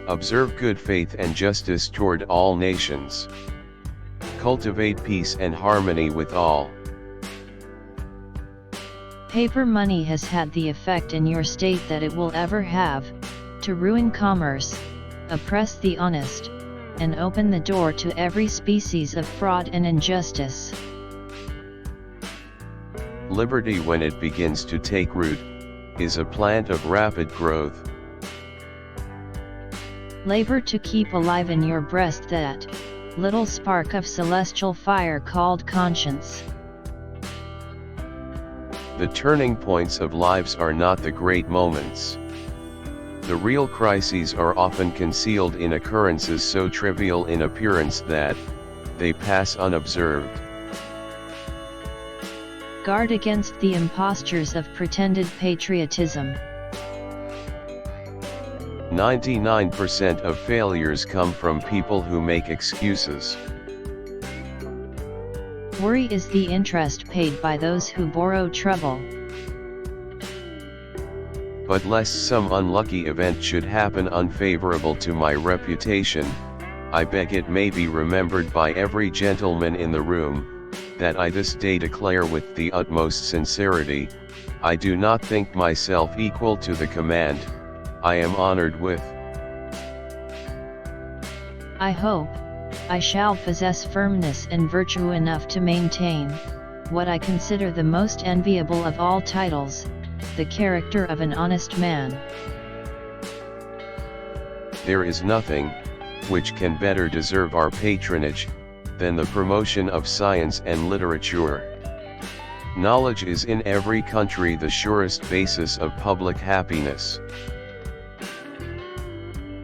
Observe good faith and justice toward all nations. Cultivate peace and harmony with all. Paper money has had the effect in your state that it will ever have, to ruin commerce, oppress the honest, and open the door to every species of fraud and injustice. Liberty, when it begins to take root, is a plant of rapid growth. Labor to keep alive in your breast that little spark of celestial fire called conscience. The turning points of lives are not the great moments. The real crises are often concealed in occurrences so trivial in appearance that they pass unobserved. Guard against the impostures of pretended patriotism. 99% of failures come from people who make excuses. Worry is the interest paid by those who borrow trouble. But lest some unlucky event should happen unfavorable to my reputation, I beg it may be remembered by every gentleman in the room, that I this day declare with the utmost sincerity, I do not think myself equal to the command I am honored with. I hope I shall possess firmness and virtue enough to maintain what I consider the most enviable of all titles, the character of an honest man. There is nothing which can better deserve our patronage than the promotion of science and literature. Knowledge is in every country the surest basis of public happiness.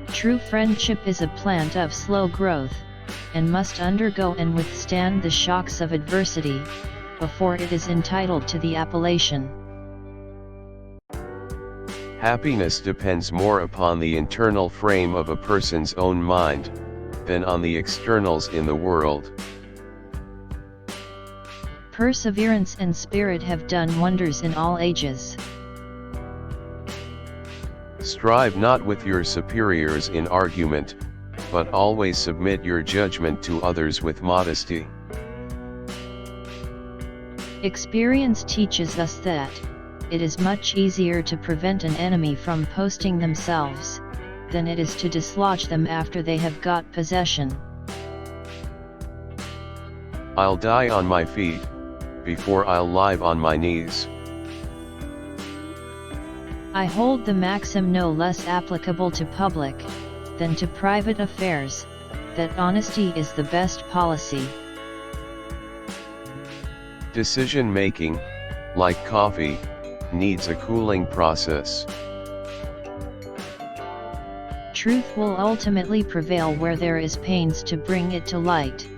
True friendship is a plant of slow growth, and must undergo and withstand the shocks of adversity, before it is entitled to the appellation. Happiness depends more upon the internal frame of a person's own mind, than on the externals in the world. Perseverance and spirit have done wonders in all ages. Strive not with your superiors in argument, but always submit your judgment to others with modesty. Experience teaches us that it is much easier to prevent an enemy from posting themselves, than it is to dislodge them after they have got possession. I'll die on my feet, before I'll lie on my knees. I hold the maxim no less applicable to public than to private affairs, that honesty is the best policy. Decision-making, like coffee, needs a cooling process. Truth will ultimately prevail where there is pains to bring it to light.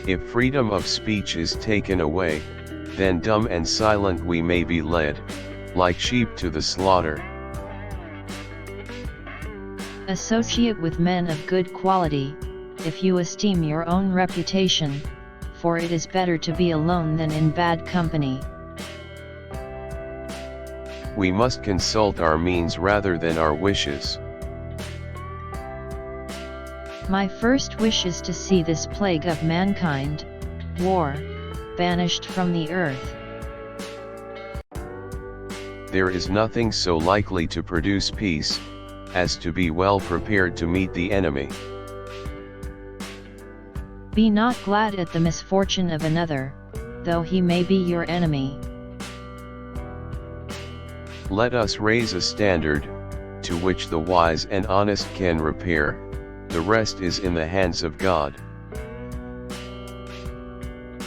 If freedom of speech is taken away, then dumb and silent we may be led, like sheep to the slaughter. Associate with men of good quality, if you esteem your own reputation, for it is better to be alone than in bad company. We must consult our means rather than our wishes. My first wish is to see this plague of mankind, war, banished from the earth. There is nothing so likely to produce peace, as to be well prepared to meet the enemy. Be not glad at the misfortune of another, though he may be your enemy. Let us raise a standard, to which the wise and honest can repair, the rest is in the hands of God.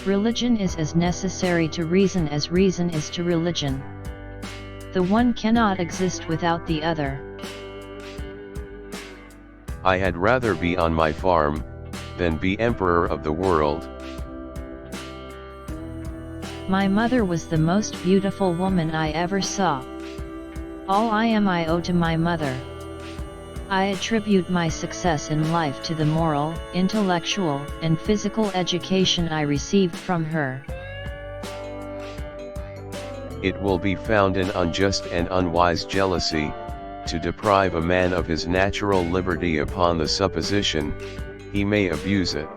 Religion is as necessary to reason as reason is to religion. The one cannot exist without the other. I had rather be on my farm, than be emperor of the world. My mother was the most beautiful woman I ever saw. All I am I owe to my mother. I attribute my success in life to the moral, intellectual, and physical education I received from her. It will be found an unjust and unwise jealousy, to deprive a man of his natural liberty upon the supposition he may abuse it.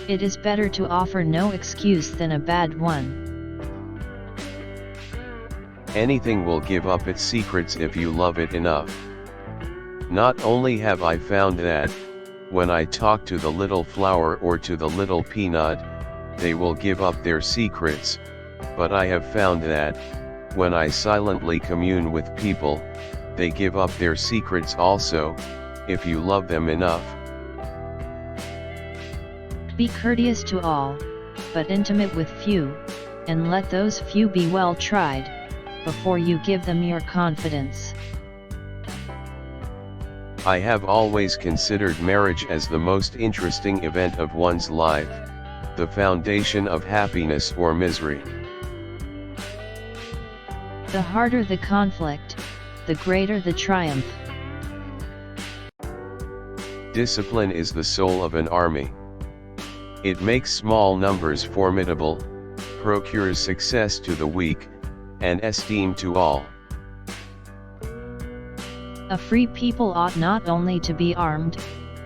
It is better to offer no excuse than a bad one. Anything will give up its secrets if you love it enough. Not only have I found that, when I talk to the little flower or to the little peanut, they will give up their secrets, but I have found that, when I silently commune with people, they give up their secrets also, if you love them enough. Be courteous to all, but intimate with few, and let those few be well tried, before you give them your confidence. I have always considered marriage as the most interesting event of one's life, the foundation of happiness or misery. The harder the conflict, the greater the triumph. Discipline is the soul of an army. It makes small numbers formidable, procures success to the weak, and esteem to all. A free people ought not only to be armed,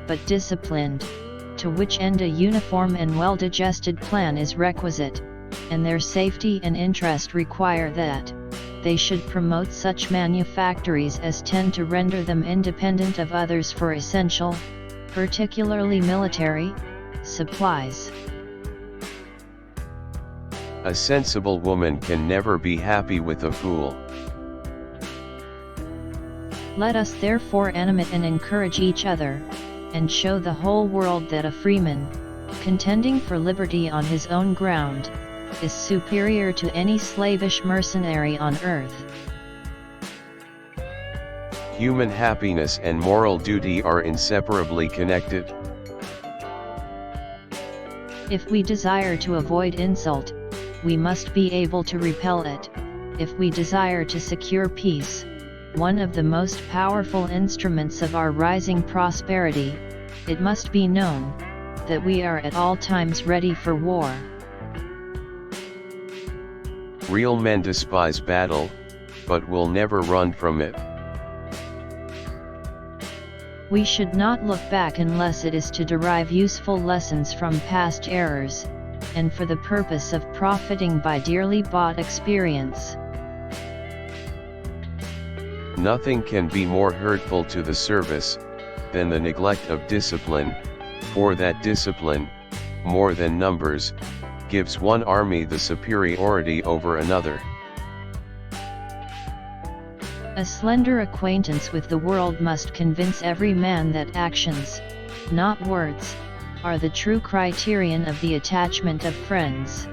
but disciplined, to which end a uniform and well-digested plan is requisite, and their safety and interest require that they should promote such manufactories as tend to render them independent of others for essential, particularly military, supplies. A sensible woman can never be happy with a fool. Let us therefore animate and encourage each other, and show the whole world that a freeman, contending for liberty on his own ground, is superior to any slavish mercenary on earth. Human happiness and moral duty are inseparably connected. If we desire to avoid insult, we must be able to repel it. If we desire to secure peace, one of the most powerful instruments of our rising prosperity, it must be known that we are at all times ready for war. Real men despise battle, but will never run from it. We should not look back unless it is to derive useful lessons from past errors, and for the purpose of profiting by dearly bought experience. Nothing can be more hurtful to the service than the neglect of discipline, for that discipline, more than numbers, gives one army the superiority over another. A slender acquaintance with the world must convince every man that actions, not words, are the true criterion of the attachment of friends.